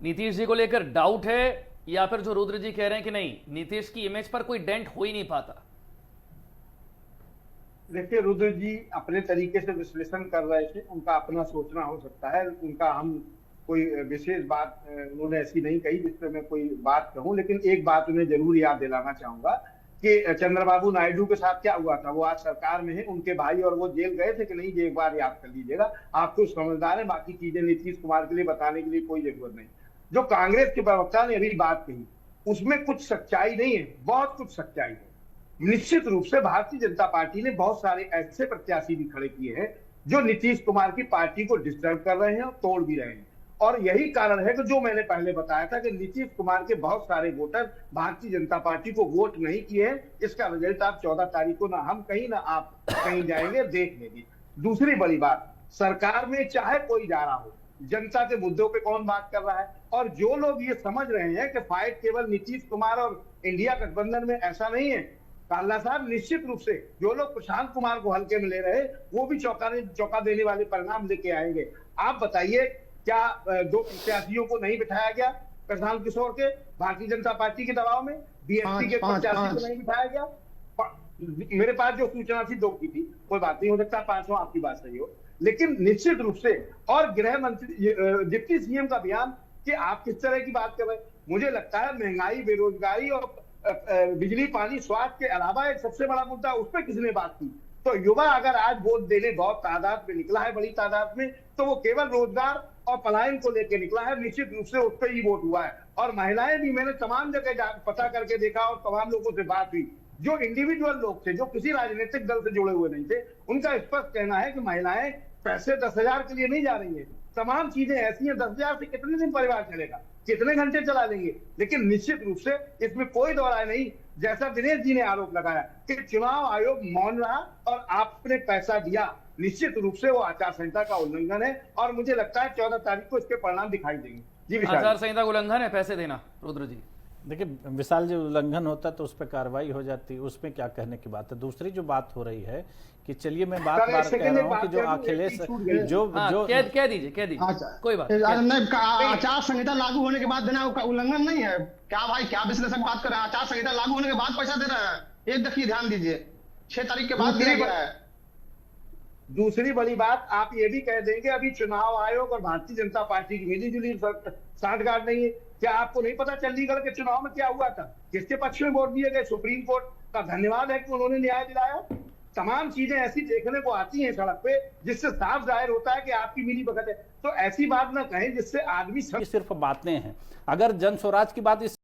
नीतीश जी को लेकर डाउट है या फिर जो रुद्र जी कह रहे हैं कि नहीं, नीतीश की इमेज पर कोई डेंट हो ही नहीं पाता? देखिए, रुद्र जी अपने तरीके से विश्लेषण कर रहे थे, उनका अपना सोचना हो सकता है, उनका हम कोई विशेष बात उन्होंने ऐसी नहीं कही जिसपे मैं कोई बात कहूं, लेकिन एक बात उन्हें जरूर याद दिलाना चाहूंगा कि चंद्रबाबू नायडू के साथ क्या हुआ था। वो आज सरकार में है, उनके भाई और वो जेल गए थे कि नहीं, ये एक बार याद कर लीजिएगा। आप तो समझदार हैं, बाकी चीजें नीतीश कुमार के लिए बताने के लिए कोई जरूरत नहीं। जो कांग्रेस के प्रवक्ता ने अभी बात कही उसमें कुछ सच्चाई नहीं है, बहुत कुछ सच्चाई है। निश्चित रूप से भारतीय जनता पार्टी ने बहुत सारे ऐसे प्रत्याशी भी खड़े किए हैं जो नीतीश कुमार की पार्टी को डिस्टर्ब कर रहे हैं और तोड़ भी रहे हैं। और यही कारण है कि जो मैंने पहले बताया था कि नीतीश कुमार के बहुत सारे वोटर भारतीय जनता पार्टी को वोट नहीं किए हैं। इसका रिजल्ट आप 14 तारीख को ना हम कहीं ना आप कहीं जाएंगे, देख लेंगे। दूसरी बड़ी बात, सरकार में चाहे कोई जा रहा हो, जनता के मुद्दों पे कौन बात कर रहा है? और जो लोग ये समझ रहे हैं कि फाइट केवल नीतीश कुमार और इंडिया गठबंधन में, ऐसा नहीं है। काला साहब, निश्चित रूप से जो लोग प्रशांत कुमार को हल्के में ले रहे हैं वो भी चौंका देने वाले परिणाम लेके आएंगे। आप बताइए, क्या दो प्रत्याशियों को नहीं बिठाया गया प्रशांत किशोर के भारतीय जनता पार्टी के दबाव में? बीएसपी के प्रत्याशी को नहीं बिठाया गया? मेरे पास जो सूचना थी 2 की थी, कोई बात नहीं, हो सकता है 5वां आपकी बात सही हो। लेकिन निश्चित रूप से, और गृह मंत्री डिप्टी सीएम का बयान कि आप किस तरह की बात कर रहे हैं, मुझे लगता है महंगाई, बेरोजगारी और बिजली, पानी, स्वास्थ्य के अलावा एक सबसे बड़ा मुद्दा, उस पर किसने बात की? तो युवा अगर आज वोट देने बहुत तादाद में निकला है, बड़ी तादाद में, तो वो केवल रोजगार और पलायन को लेकर निकला है। निश्चित रूप से उस पर ही वोट हुआ है। और महिलाएं भी, मैंने तमाम जगह पता करके देखा और तमाम लोगों से बात हुई, जो इंडिविजुअल लोग थे, जो किसी राजनीतिक दल से जुड़े हुए नहीं थे, उनका स्पष्ट कहना है कि महिलाएं पैसे 10,000 के लिए नहीं जा रही है। तमाम चीजें ऐसी हैं, 10,000 से कितने दिन परिवार चलेगा, कितने घंटे चला लेंगे? लेकिन निश्चित रूप से इसमें कोई दो राय नहीं, जैसा दिनेश जी ने आरोप लगाया कि चुनाव आयोग मौन रहा और आपने पैसा दिया, निश्चित रूप से वो आचार संहिता का उल्लंघन है। और मुझे लगता है 14 तारीख को इसके परिणाम दिखाई देंगे। जी विशाल। आचार संहिता उल्लंघन है पैसे देना, रुद्र जी? देखिए विशाल, जो उल्लंघन होता है तो उस पर कार्रवाई हो जाती है, उसमें क्या कहने की बात है। दूसरी जो बात हो रही है कि चलिए मैं बात कह रहा हूँ कि जो अखिलेश जो कह दीजिए कोई बात नहीं। आचार संहिता लागू होने के बाद देना उल्लंघन नहीं है क्या भाई? क्या विश्लेषक बात कर रहे हैं? आचार संहिता लागू होने के बाद पैसा दे रहे हैं, एक देखिए, ध्यान दीजिए, 6 तारीख के बाद दिया गया है। दूसरी बड़ी बात, आप ये भी कह देंगे अभी चुनाव आयोग और भारतीय जनता पार्टी की मिली जुली साठगांठ नहीं है। क्या आपको नहीं पता चंडीगढ़ के चुनाव में क्या हुआ था, किसके पक्ष में वोट दिए गए? सुप्रीम कोर्ट का धन्यवाद है कि उन्होंने न्याय दिलाया। तमाम चीजें ऐसी देखने को आती हैं सड़क पे, जिससे साफ जाहिर होता है कि आपकी मिली भगत है। तो ऐसी बात ना कहें जिससे आदमी सिर्फ बातें हैं। अगर जन स्वराज की बात इस